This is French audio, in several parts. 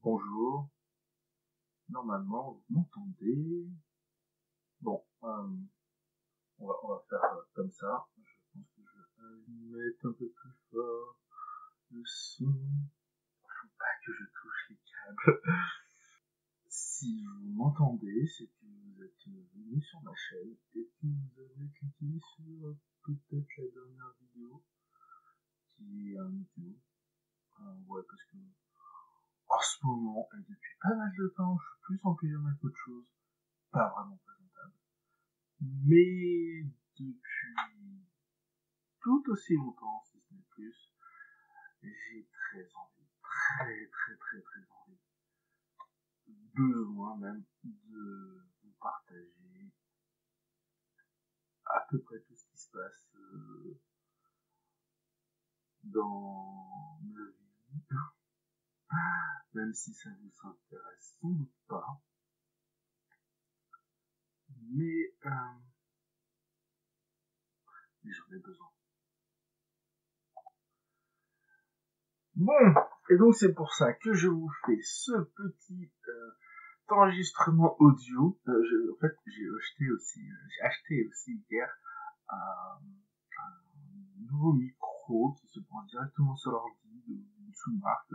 Bonjour, normalement vous m'entendez. Bon, on va faire comme ça. Je pense que je vais mettre un peu plus fort le son. Faut pas que je touche les câbles. Si vous m'entendez, c'est que vous êtes venu sur ma chaîne et que vous avez cliqué sur peut-être la dernière vidéo qui est un audio. Ouais, parce que en ce moment, et depuis pas mal de temps, je suis plus en pyjama qu'autre chose. Pas vraiment présentable. Mais depuis tout aussi longtemps, si ce n'est plus, j'ai très envie, très envie, besoin même de vous partager à peu près tout ce qui se passe dans ma vie, même si ça vous intéresse sans doute pas, mais j'en ai besoin. Bon, et donc c'est pour ça que je vous fais ce petit enregistrement audio. En fait, j'ai acheté aussi hier un nouveau micro qui se branche directement sur l'ordi d'une sous-marque.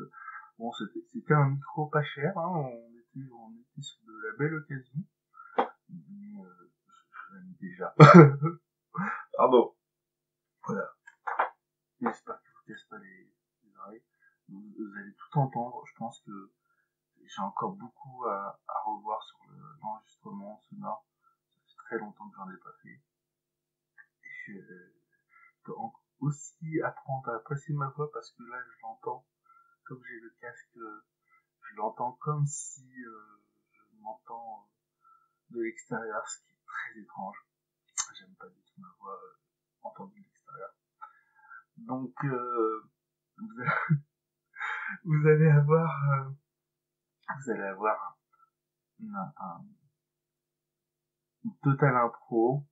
Bon, c'était un micro pas cher, hein, on était sur de la belle occasion, mais je l'aime déjà. Pardon. Voilà. J'espère que vous cassez pas les oreilles. Vous allez tout entendre. Je pense que j'ai encore beaucoup à revoir sur l'enregistrement sonore. Ça fait très longtemps que j'en ai pas fait. Et je peux aussi apprendre à apprécier ma voix parce que là, je l'entends, comme j'ai le casque, je l'entends comme si je m'entends de l'extérieur, ce qui est très étrange. J'aime pas du tout ma voix entendue de l'extérieur. Donc, vous allez avoir, une totale impro.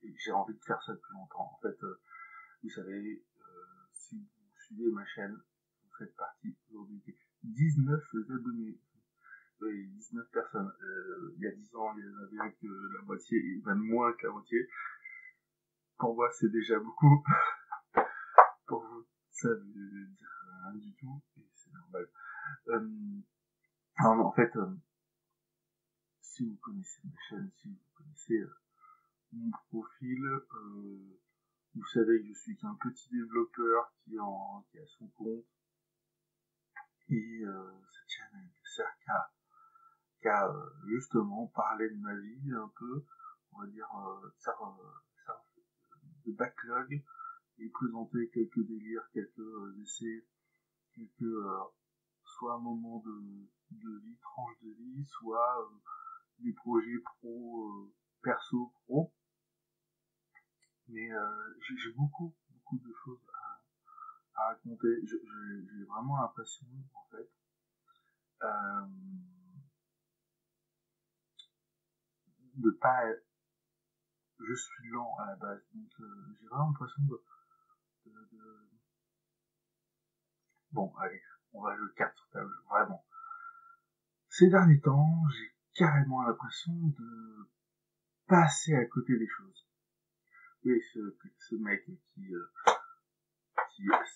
Et j'ai envie de faire ça depuis longtemps. En fait, vous savez, si vous suivez ma chaîne, vous faites partie aujourd'hui des 19 abonnés. Oui, 19 personnes. Il y a 10 ans, il y en avait rien que la moitié, et même moins que la moitié. Pour moi, c'est déjà beaucoup. Pour vous, ça veut dire rien du tout, et c'est normal. En fait, si vous connaissez ma chaîne, si vous connaissez mon profil, vous savez que je suis qu'un petit développeur qui a son compte, et cette chaîne ne sert qu'à justement parler de ma vie un peu, on va dire, faire de backlog et présenter quelques délires, quelques essais, quelques soit un moment de vie, tranche de vie, soit des projets pro, perso, pro. Mais j'ai beaucoup de choses à raconter. J'ai vraiment l'impression, en fait, euh, de pas être, je suis lent à la base, donc j'ai vraiment l'impression de... Bon, allez, on va jouer carte sur table, vraiment. Ces derniers temps, j'ai carrément l'impression de passer à côté des choses. Et ce mec qui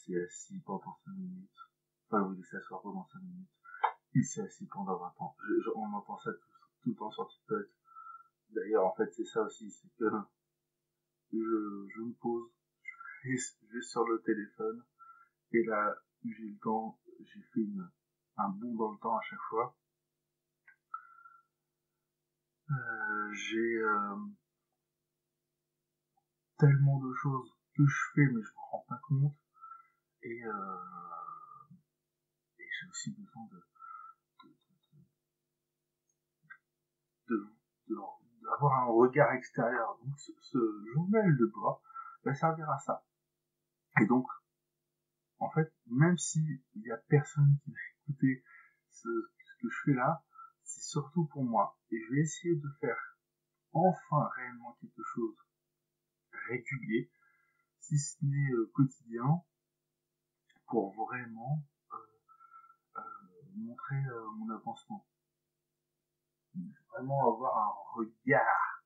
s'est assis pendant 5 minutes, enfin, vous laissez s'asseoir pendant 5 minutes, il s'est assis pendant 20 ans. On entend ça tout le temps sur TikTok. D'ailleurs, en fait, c'est ça aussi, c'est que je me pose, je vais sur le téléphone, et là, j'ai le temps, j'ai fait un bond dans le temps à chaque fois. J'ai tellement de choses que je fais, mais je me rends pas compte. Et j'ai aussi besoin de, d'avoir un regard extérieur. Donc ce journal de bord va servir à ça. Et donc, en fait, même s'il y a personne qui va écouter ce que je fais là, c'est surtout pour moi. Et je vais essayer de faire enfin réellement quelque chose régulier, si ce n'est quotidien, pour vraiment montrer mon avancement. Vraiment avoir un regard,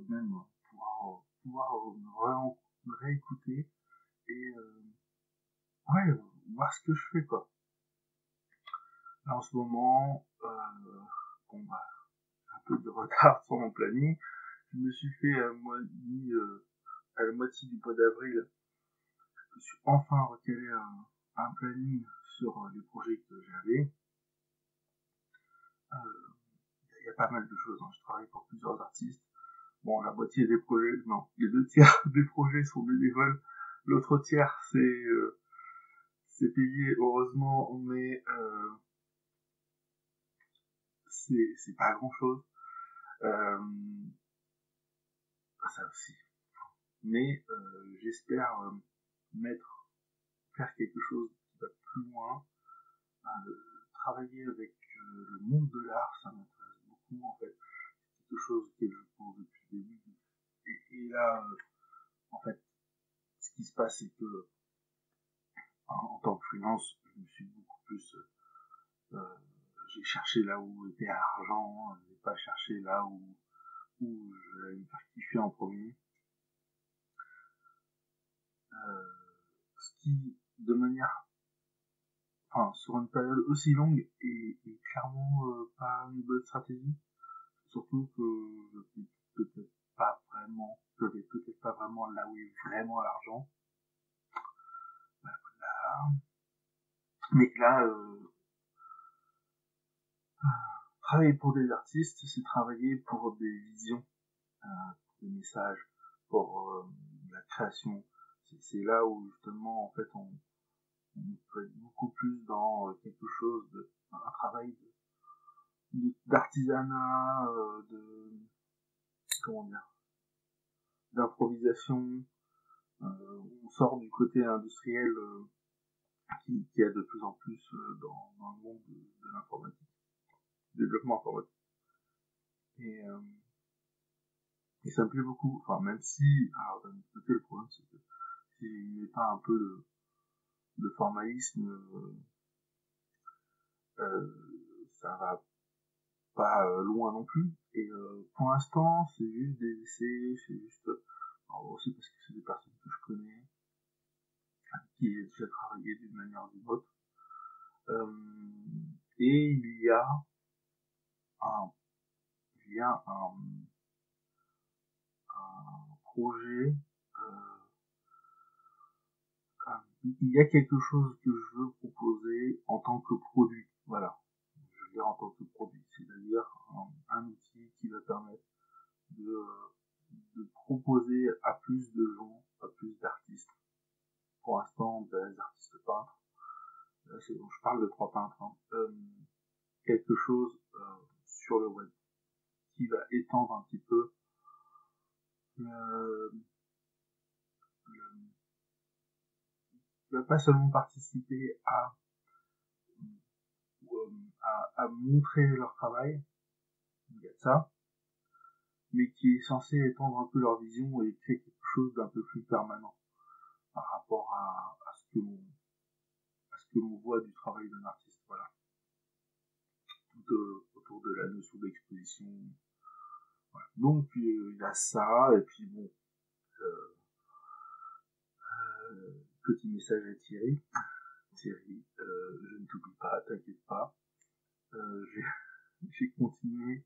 même pouvoir me réécouter et ouais, voir ce que je fais quoi. Là en ce moment, bon bah, un peu de retard sur mon planning. Je me suis fait à la moitié du mois d'avril, je me suis enfin recalé un planning sur les projets que j'avais. Il y a pas mal de choses, hein. Je travaille pour plusieurs artistes. Bon, la moitié des projets, non, les 2 tiers des projets sont bénévoles. L'autre tiers, c'est payé, heureusement, mais c'est pas grand chose. Ça aussi. Mais j'espère faire quelque chose qui va plus loin. Travailler avec le monde de l'art, ça m'intéresse beaucoup en fait. C'est quelque chose auquel je pense depuis le début. Et là, en fait, ce qui se passe, c'est que en tant que freelance, je me suis beaucoup plus euh, j'ai cherché là où était l'argent, j'ai pas cherché là où j'allais me faire kiffer en premier. Ce qui, de manière, enfin, sur une période aussi longue, est clairement pas une bonne stratégie. Surtout que je vais peut-être pas vraiment là où est vraiment l'argent. Voilà. Mais là, travailler pour des artistes, c'est travailler pour des visions, pour des messages, pour la création. C'est là où justement, en fait, on peut être beaucoup plus dans quelque chose un travail d'artisanat, comment dire, d'improvisation. On sort du côté industriel qui a de plus en plus dans le monde de l'informatique, du développement informatique. Et ça me plaît beaucoup. Enfin, même si, alors d'un autre côté, le problème c'est que s'il n'y a pas un peu de formalisme, ça va pas loin non plus. Et pour l'instant, c'est juste des essais, c'est juste, alors aussi parce que c'est des personnes que je connais, qui ont déjà travaillé d'une manière ou d'une autre. Et un, il y a un projet, il y a quelque chose que je veux proposer en tant que produit. Voilà. Je veux dire en tant que produit. C'est-à-dire un outil qui va permettre de proposer à plus de gens, à plus d'artistes. Pour l'instant, des artistes peintres. Là, c'est bon, je parle de 3 peintres. Hein. Quelque chose sur le web qui va étendre un petit peu le, qui va pas seulement participer à montrer leur travail, il y a de ça, mais qui est censé étendre un peu leur vision et créer quelque chose d'un peu plus permanent par rapport à ce que l'on voit du travail d'un artiste. Voilà. Tout autour de la notion d'exposition. Voilà. Donc il y a ça, et puis bon, petit message à Thierry. Thierry, je ne t'oublie pas, t'inquiète pas. Euh, j'ai continué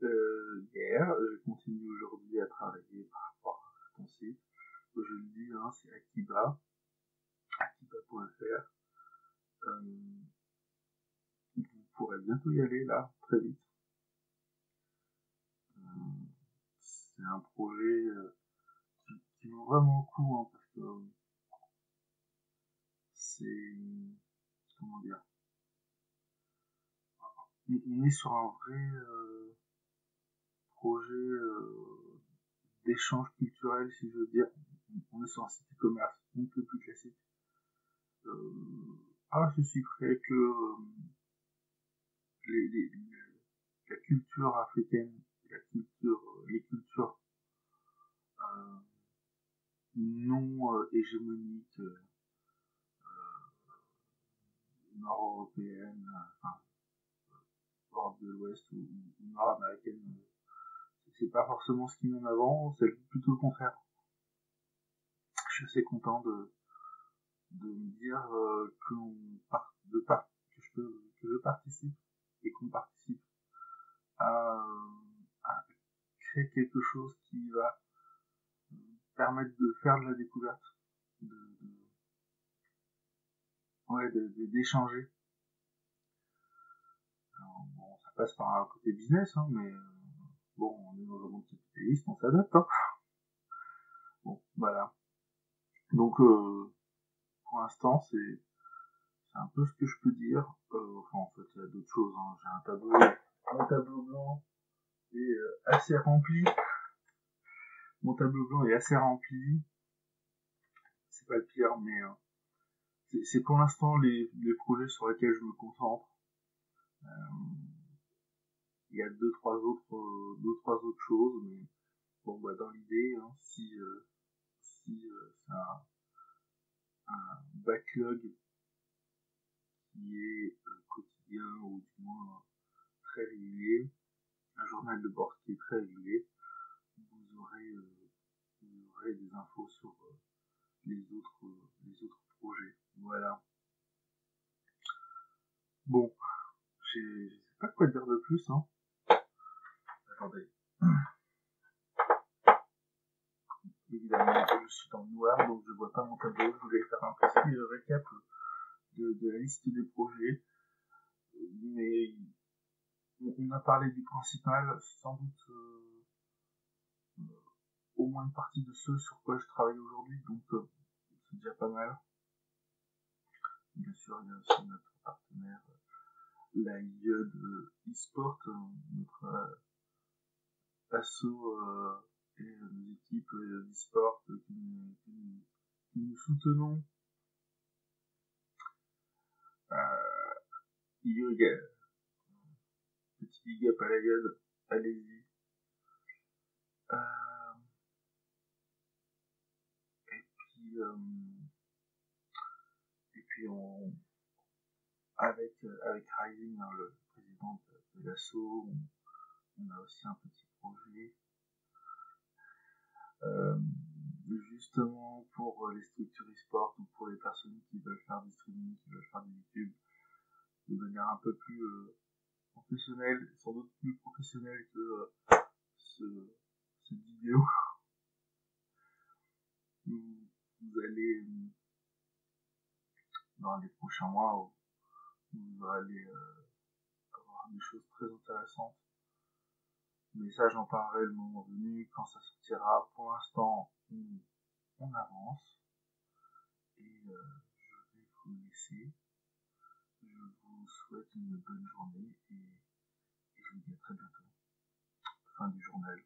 hier, je continue aujourd'hui à travailler par rapport à ton site. Je le dis, hein, c'est akiba.fr. Vous pourrez bientôt y aller là, très vite. C'est un projet qui vaut vraiment le coup, hein, parce que c'est, comment dire, on est sur un vrai projet d'échange culturel, si je veux dire. On est sur un site e-commerce un peu plus classique. Ceci ferait que les, la culture africaine, les cultures non hégémoniques nord-européenne, enfin, Europe de l'Ouest ou nord-américaine, c'est pas forcément ce qui met en avant, c'est plutôt le contraire. Je suis assez content de me dire que je participe et qu'on participe à, à créer quelque chose qui va permettre de faire de la découverte, d'échanger. Bon, ça passe par un côté business, hein, mais bon, on est dans un monde capitaliste, on s'adapte. Hein. Bon, voilà. Donc, pour l'instant, c'est un peu ce que je peux dire. Enfin, en fait, il y a d'autres choses. Hein. J'ai un tableau blanc est assez rempli. Mon tableau blanc est assez rempli. C'est pas le pire, mais c'est pour l'instant les projets sur lesquels je me concentre. Il y a deux trois autres choses, mais bon, bah, dans l'idée, hein, si c'est un backlog qui est quotidien ou du moins très régulier, un journal de bord qui est très régulier, vous aurez des infos sur les autres projets. Voilà. Bon, je sais pas quoi dire de plus, hein. Attendez. Évidemment, je suis dans le noir, donc je vois pas mon tableau. Je voulais faire un petit récap de la liste des projets. Mais on a parlé du principal, sans doute au moins une partie de ceux sur quoi je travaille aujourd'hui, donc c'est déjà pas mal. Bien sûr, il y a aussi notre partenaire, la IED eSport, notre asso et nos équipes d'eSport que nous soutenons. Petit big up à la IED, allez-y. Et puis avec Rising, hein, le président de l'asso, on a aussi un petit projet justement pour les structures e-sport ou pour les personnes qui veulent faire du streaming, qui veulent faire du YouTube de manière un peu plus professionnelle, sans doute plus professionnelle que cette vidéo. Vous allez dans les prochains mois, vous allez avoir des choses très intéressantes. Mais ça, j'en parlerai le moment venu, quand ça sortira. Pour l'instant, on avance. Et je vais vous laisser. Je vous souhaite une bonne journée et je vous dis à très bientôt. Fin du journal.